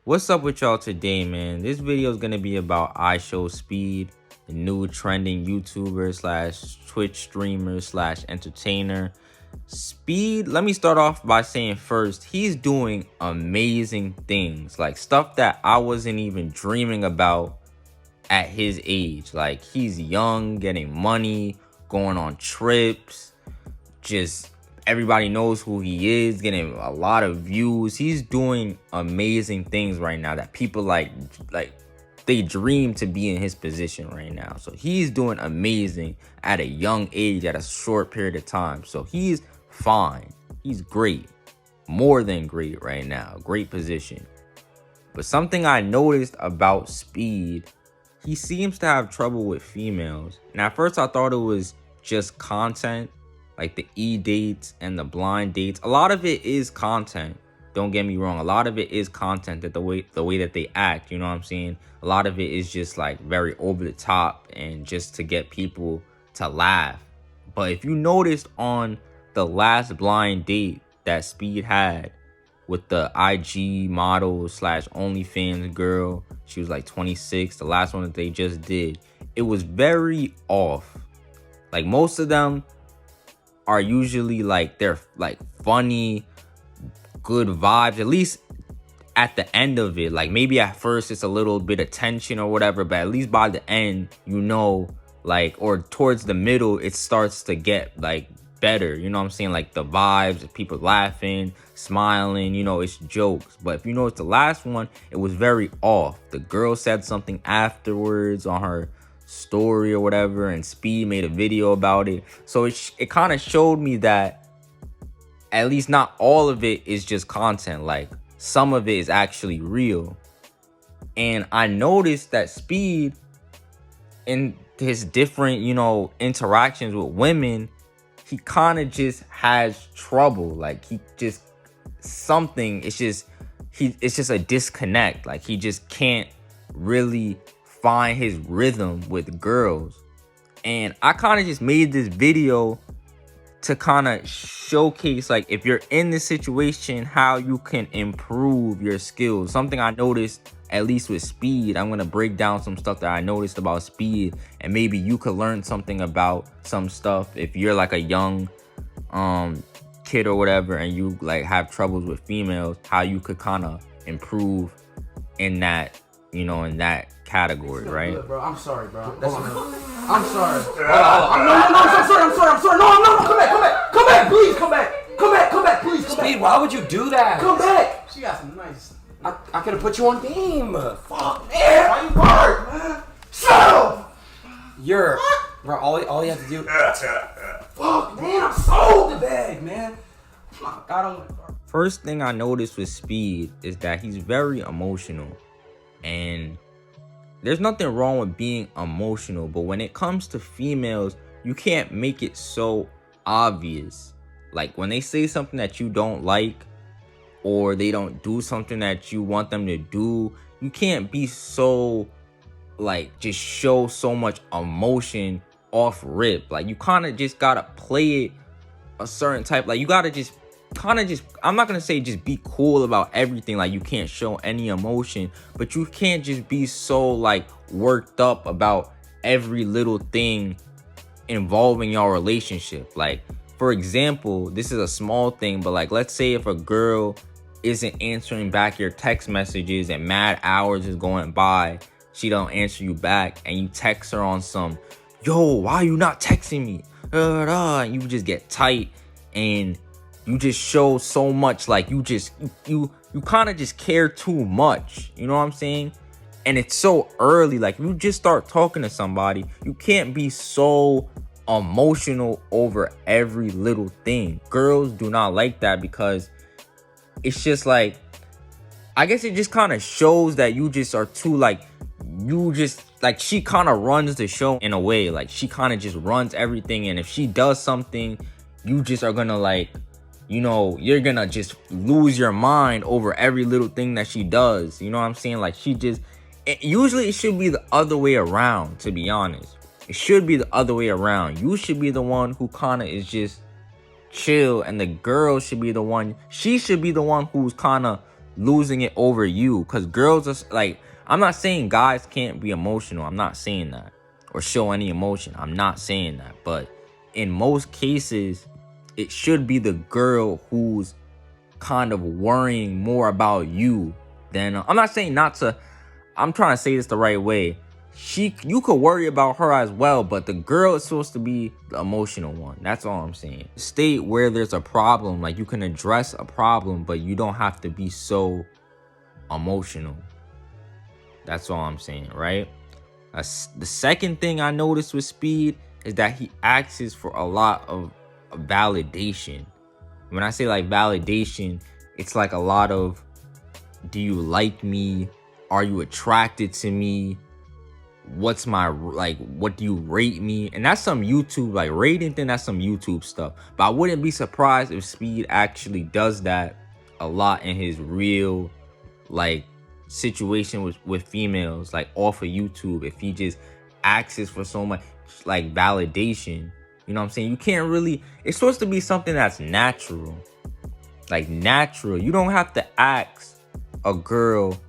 What's up with y'all today, man? This video is gonna be about IShowSpeed, the new trending YouTuber slash Twitch streamer slash entertainer. Speed, let me start off by saying first, he's doing amazing things, like stuff that I wasn't even dreaming about at his age. Like, he's young, getting money, going on trips, just everybody knows who he is, getting a lot of views. He's doing amazing things right now that people like they dream to be in his position right now. So he's doing amazing at a young age, at a short period of time. So he's fine. He's great. More than great right now. Great position. But something I noticed about Speed, he seems to have trouble with females. And at first I thought it was just content, like the e-dates and the blind dates. A lot of it is content. Don't get me wrong. A lot of it is content, that the way that they act, you know what I'm saying? A lot of it is just like very over the top and just to get people to laugh. But if you noticed on the last blind date that Speed had with the IG model slash OnlyFans girl, she was like 26, the last one that they just did, it was very off. Like, most of them are usually like, they're like funny, good vibes, at least at the end of it. Like, maybe at first it's a little bit of tension or whatever, but at least by the end, you know, like, or towards the middle, it starts to get like better, you know what I'm saying? Like the vibes, people laughing, smiling, you know, it's jokes. But if you notice the last one, it was very off. The girl said something afterwards on her story or whatever, and Speed made a video about it. So it kind of showed me that at least not all of it is just content. Like, some of it is actually real. And I noticed that Speed, in his different, you know, interactions with women, he kind of just has trouble. Like, he just something, it's just a disconnect. Like, he just can't really find his rhythm with girls. And I kind of just made this video to kind of showcase, like, if you're in this situation, how you can improve your skills. Something I noticed, at least with Speed, I'm gonna break down some stuff that I noticed about Speed, and maybe you could learn something about some stuff if you're like a young kid or whatever, and you like have troubles with females, how you could kind of improve in that, you know, in that category, right? Good, bro. I'm sorry, bro. I'm sorry. I'm sorry. No, come back, please, come back, please. Speed, why would you do that? Come back. She got some nice. I could have put you on game. Fuck, man. Why you work, man? Shut up. You're, bro. All you have to do. Fuck, man. I'm sold the bag, man. I don't. First thing I noticed with Speed is that he's very emotional, and there's nothing wrong with being emotional, but when it comes to females, you can't make it so obvious. Like, when they say something that you don't like, or they don't do something that you want them to do, you can't be so, like, just show so much emotion off rip. Like, you kind of just gotta play it a certain type. Like, you gotta just kind of just, I'm not gonna say just be cool about everything, like you can't show any emotion, but you can't just be so like worked up about every little thing involving your relationship. Like, for example, this is a small thing, but like, let's say if a girl isn't answering back your text messages and mad hours is going by, she don't answer you back, and you text her on some, yo, why you not texting me? And you just get tight, and you just show so much, like you kind of just care too much, you know what I'm saying? And it's so early. Like, you just start talking to somebody, you can't be so emotional over every little thing. Girls do not like that, because it's just like, I guess it just kind of shows that you just are too, like, you just, like, she kind of runs the show in a way. Like, she kind of just runs everything, and if she does something, you just are gonna, like, you know, you're gonna just lose your mind over every little thing that she does. You know what I'm saying? Like, she just, usually it should be the other way around, to be honest. It should be the other way around. You should be the one who kind of is just chill, and the girl should be the one, she should be the one who's kind of losing it over you. Because girls are like, I'm not saying guys can't be emotional. I'm not saying that. Or show any emotion. I'm not saying that. But in most cases, it should be the girl who's kind of worrying more about you than I'm not saying not to. I'm trying to say this the right way. You could worry about her as well, but the girl is supposed to be the emotional one. That's all I'm saying. State where there's a problem. Like, you can address a problem, but you don't have to be so emotional. That's all I'm saying, right? The second thing I noticed with Speed is that he asks for a lot of validation. When I say like validation, it's like a lot of, do you like me? Are you attracted to me? What's my, like, what do you rate me? And that's some YouTube, like, rating thing, that's some YouTube stuff. But I wouldn't be surprised if Speed actually does that a lot in his real, like, situation with females, like, off of YouTube. If he just asks for so much, like, validation. You know what I'm saying? You can't really, it's supposed to be something that's natural. Like, natural. You don't have to ask a girl,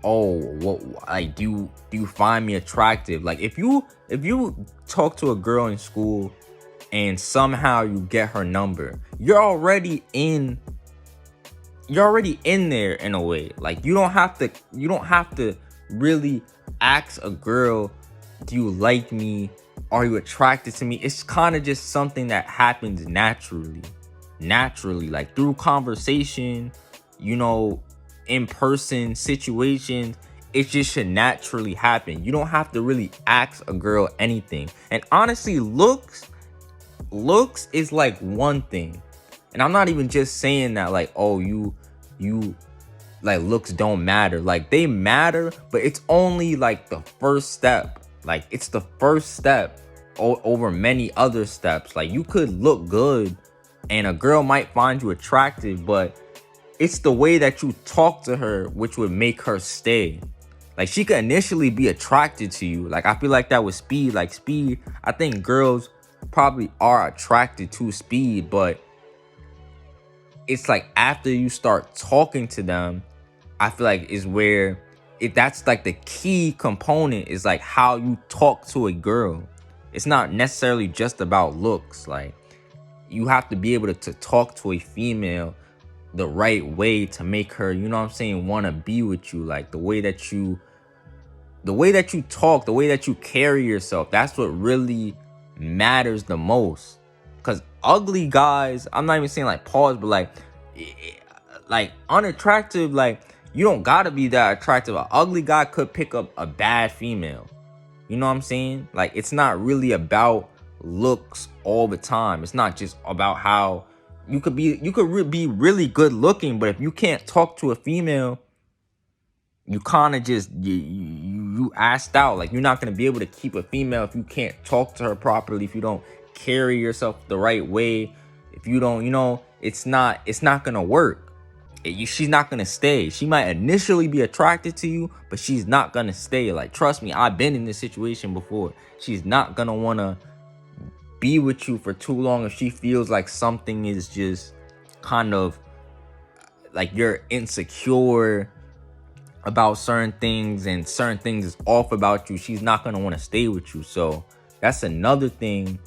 oh, what, like, do you find me attractive? Like, if you talk to a girl in school and somehow you get her number, you're already in there in a way. Like, you don't have to really ask a girl, do you like me? Are you attracted to me? It's kind of just something that happens naturally, like through conversation, you know, in-person situations. It just should naturally happen. You don't have to really ask a girl anything. And honestly, looks is like one thing. And I'm not even just saying that like, oh, you like, looks don't matter. Like, they matter, but it's only like the first step. Like, it's the first step over many other steps. Like, you could look good and a girl might find you attractive, but it's the way that you talk to her which would make her stay. Like, she could initially be attracted to you. Like, I feel like that with Speed. Like, Speed, I think girls probably are attracted to Speed, but it's like after you start talking to them, I feel like is where that's like the key component, is like how you talk to a girl. It's not necessarily just about looks. Like, you have to be able to talk to a female the right way to make her, you know what I'm saying, want to be with you. Like, the way that you talk, the way that you carry yourself, that's what really matters the most. Because ugly guys, I'm not even saying like pause, but like unattractive, like, you don't gotta be that attractive. An ugly guy could pick up a bad female. You know what I'm saying? Like, it's not really about looks all the time. It's not just about how you could be really good looking, but if you can't talk to a female, you kind of just you asked out. Like, you're not going to be able to keep a female if you can't talk to her properly, if you don't carry yourself the right way, if you don't, you know, it's not going to work. She's not going to stay. She might initially be attracted to you, but she's not going to stay. Like, trust me, I've been in this situation before. She's not going to want to be with you for too long if she feels like something is just kind of like you're insecure about certain things and certain things is off about you. She's not going to want to stay with you. So that's another thing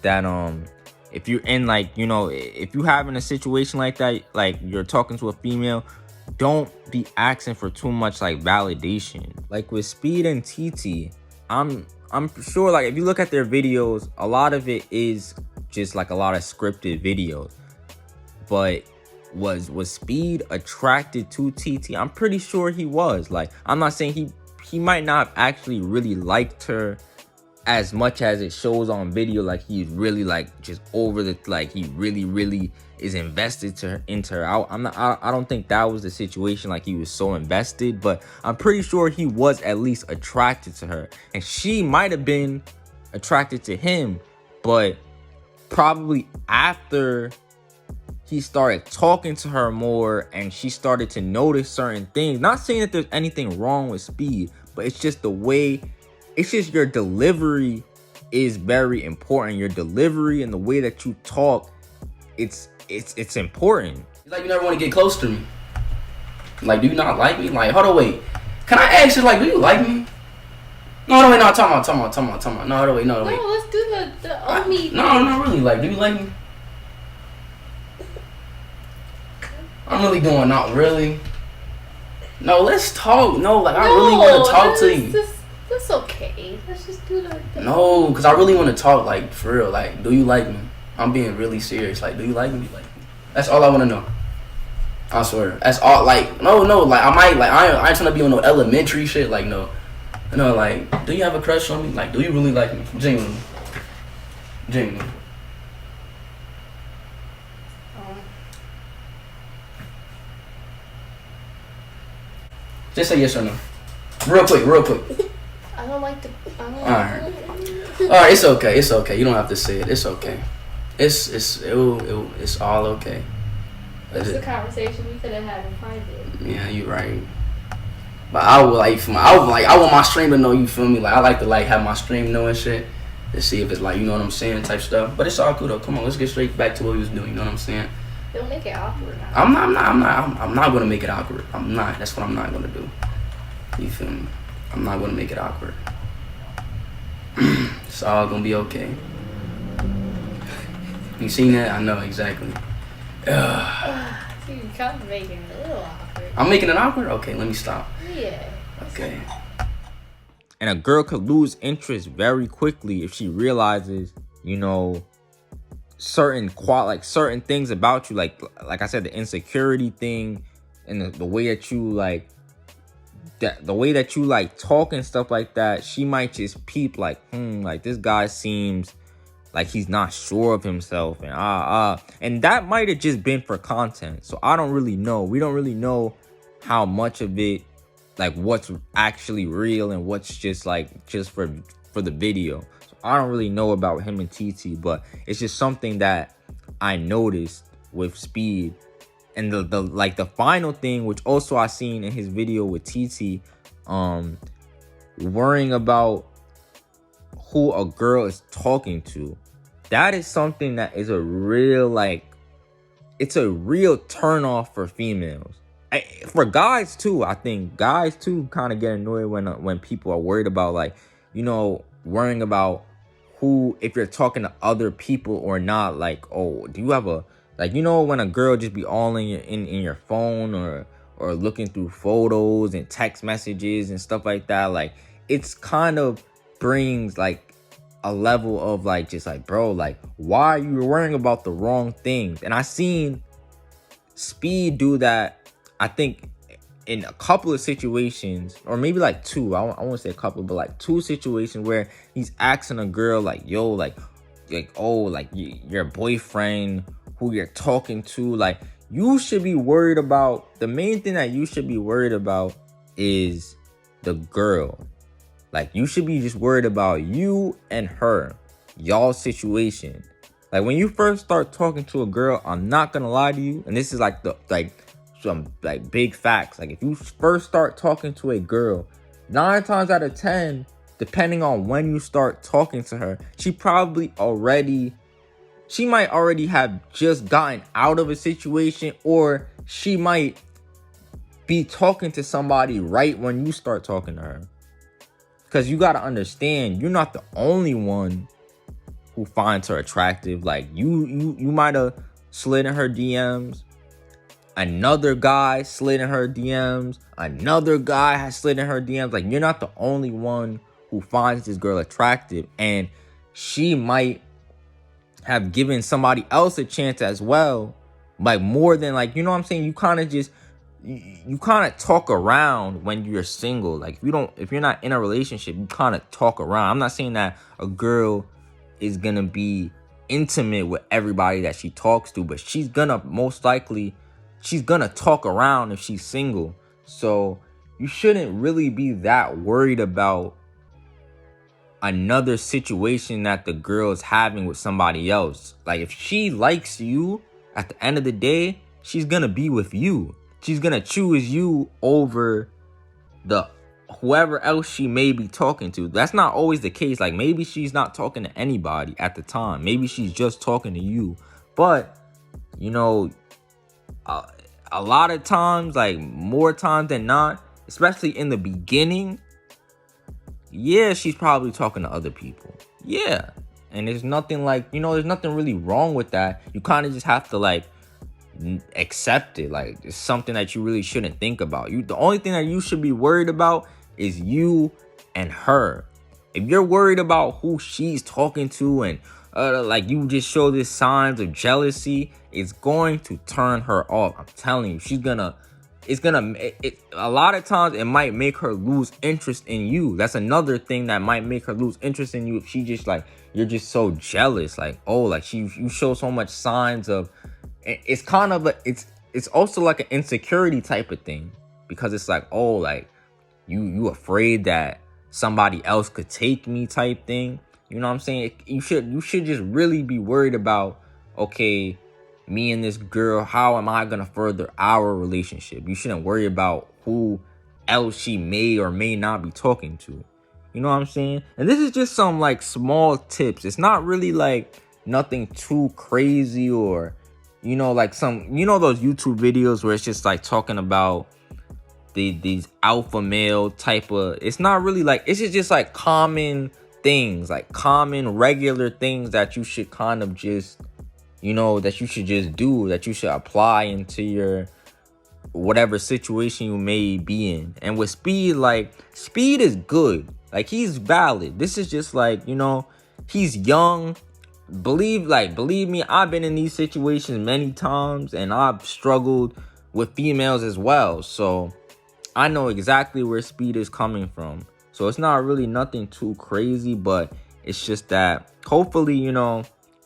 that if you're in, like, you know, if you having a situation like that, like you're talking to a female, don't be asking for too much like validation. Like with Speed and TT, I'm sure, like, if you look at their videos, a lot of it is just like a lot of scripted videos. But was Speed attracted to TT? I'm pretty sure he was. Like, I'm not saying he might not have actually really liked her as much as it shows on video. Like, he's really like just over the, like, he really is invested into her. I don't think that was the situation. Like, he was so invested, but I'm pretty sure he was at least attracted to her, and she might have been attracted to him, but probably after he started talking to her more and she started to notice certain things. Not saying that there's anything wrong with Speed, but it's just the way, it's just your delivery is very important. Your delivery and the way that you talk, it's important. It's like you never want to get close to me. Like, do you not like me? Like, hold on, wait. Can I ask you, like, do you like me? No, wait, no, talking about. No, hold on, wait, no, wait. No, let's do the old me. No, not really. Like, do you like me? I'm really doing not really. No, let's talk. No, like, I really want to talk to you. That's okay. Let's just do the No, because I really want to talk, like, for real. Like, do you like me? I'm being really serious. Like, do you like me? Like, that's all I want to know. I swear. That's all. Like, no. Like, I ain't trying to be on no elementary shit. Like, no. No, like, do you have a crush on me? Like, do you really like me? Genuinely. Just say yes or no. Real quick. I don't like to. Alright, it's okay. You don't have to say it. It's okay. It's all okay. It's a conversation we could have had in private. Yeah, you right. But I want my stream to know, you feel me? Like, I like to like have my stream know and shit to see if it's like, you know what I'm saying, type stuff. But it's all cool though. Come on, let's get straight back to what we was doing. You know what I'm saying? Don't make it awkward. I'm not gonna make it awkward. I'm not. That's what I'm not gonna do. You feel me? I'm not gonna make it awkward. It's all gonna be okay. You seen that? I know exactly. You kind of making it a little awkward. I'm making it awkward? Okay, let me stop. Yeah. Okay. And a girl could lose interest very quickly if she realizes, you know, certain things about you, like I said, the insecurity thing, and the way that you like talk and stuff like that. She might just peep like, like this guy seems like he's not sure of himself, and that might have just been for content. So I don't really know. We don't really know how much of it, like what's actually real and what's just for the video. So I don't really know about him and TT, but it's just something that I noticed with Speed. And the final thing, which also I seen in his video with TT, worrying about who a girl is talking to. That is something that is a real, it's a real turn off for females. For guys too, I think guys too kind of get annoyed when people are worried about, like, you know, worrying about who, if you're talking to other people or not. Like, oh, do you have a, like, you know, when a girl just be all in your phone or looking through photos and text messages and stuff like that. Like, it's kind of brings like a level of like, just like, bro, like, why are you worrying about the wrong things? And I seen Speed do that, I think, in a couple of situations, or maybe like two. I won't say a couple, but like two situations where he's asking a girl like, yo, like oh, like your boyfriend who you're talking to, like, you should be worried about, the main thing that you should be worried about is the girl. Like, you should be just worried about you and her, y'all situation. Like, when you first start talking to a girl, I'm not gonna lie to you, and this is like some big facts. Like, if you first start talking to a girl, 9 times out of 10, depending on when you start talking to her, she might already have just gotten out of a situation, or she might be talking to somebody right when you start talking to her. Because you got to understand, you're not the only one who finds her attractive. Like, you might have slid in her DMs. Another guy slid in her DMs. Another guy has slid in her DMs. Like, you're not the only one who finds this girl attractive. And she might have given somebody else a chance as well. Like, more than, like, you know what I'm saying? You kind of talk around when you're single. Like, if you're not in a relationship, you kind of talk around. I'm not saying that a girl is gonna be intimate with everybody that she talks to, but she's gonna talk around if she's single. So you shouldn't really be that worried about another situation that the girl is having with somebody else. Like, if she likes you, at the end of the day, she's gonna be with you. She's gonna choose you over the whoever else she may be talking to. That's not always the case. Like, maybe she's not talking to anybody at the time. Maybe she's just talking to you. But, you know, a lot of times, like more times than not, especially in the beginning, yeah, she's probably talking to other people. Yeah. And there's nothing like, there's nothing really wrong with that. You kind of just have to like accept it. Like it's something that you really shouldn't think about. The only thing that you should be worried about is you and her. If you're worried about who she's talking to and like you just show this signs of jealousy, it's going to turn her off. I'm telling you, a lot of times it might make her lose interest in you. That's another thing that might make her lose interest in you, if she just like, you're just so jealous. Like, oh, like you show so much signs of, it's kind of it's also like an insecurity type of thing, because it's like, oh, like you afraid that somebody else could take me type thing. You know what I'm saying? You should just really be worried about, okay, me and this girl, how am I gonna further our relationship? You shouldn't worry about who else she may or may not be talking to. You know what I'm saying? And this is just some like small tips. It's not really like nothing too crazy, or like some, those YouTube videos where it's just like talking about these alpha male type of, it's not really like, it's just like common things, like common regular things that you should kind of just, that you should just do, that you should apply into your whatever situation you may be in. And with Speed, like Speed is good. Like he's valid. This is just like, he's young. Believe me, I've been in these situations many times and I've struggled with females as well. So I know exactly where Speed is coming from. So it's not really nothing too crazy, but it's just that hopefully,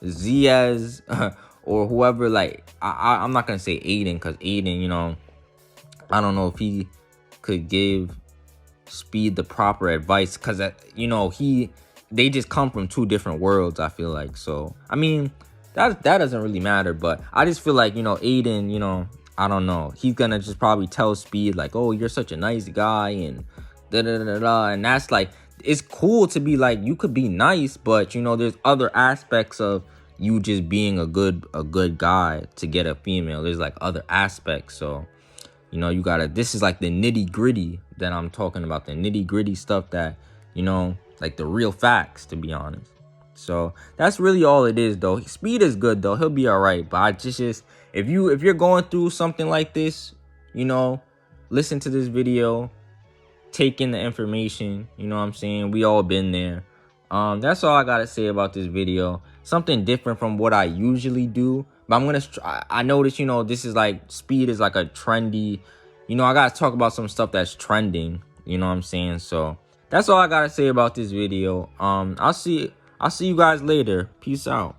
Ziaz or whoever, like I'm not gonna say Aiden, because Aiden, I don't know if he could give Speed the proper advice, because they just come from two different worlds, I feel like. So I mean, that doesn't really matter, but I just feel like, Aiden, I don't know, he's gonna just probably tell Speed like, oh, you're such a nice guy and da da da da, and that's like, it's cool to be like, you could be nice, but there's other aspects of you just being a good guy to get a female. There's like other aspects. So you gotta, this is like the nitty gritty that I'm talking about, the nitty gritty stuff that, like the real facts, to be honest. So that's really all it is, though. Speed is good, though. He'll be all right. But I just if you're going through something like this, listen to this video, take in the information. You know what I'm saying? We all been there. That's all I gotta say about this video. Something different from what I usually do. But I noticed, this is like, Speed is like a trendy, I gotta talk about some stuff that's trending. You know what I'm saying? So that's all I gotta say about this video. I'll see you guys later. Peace out.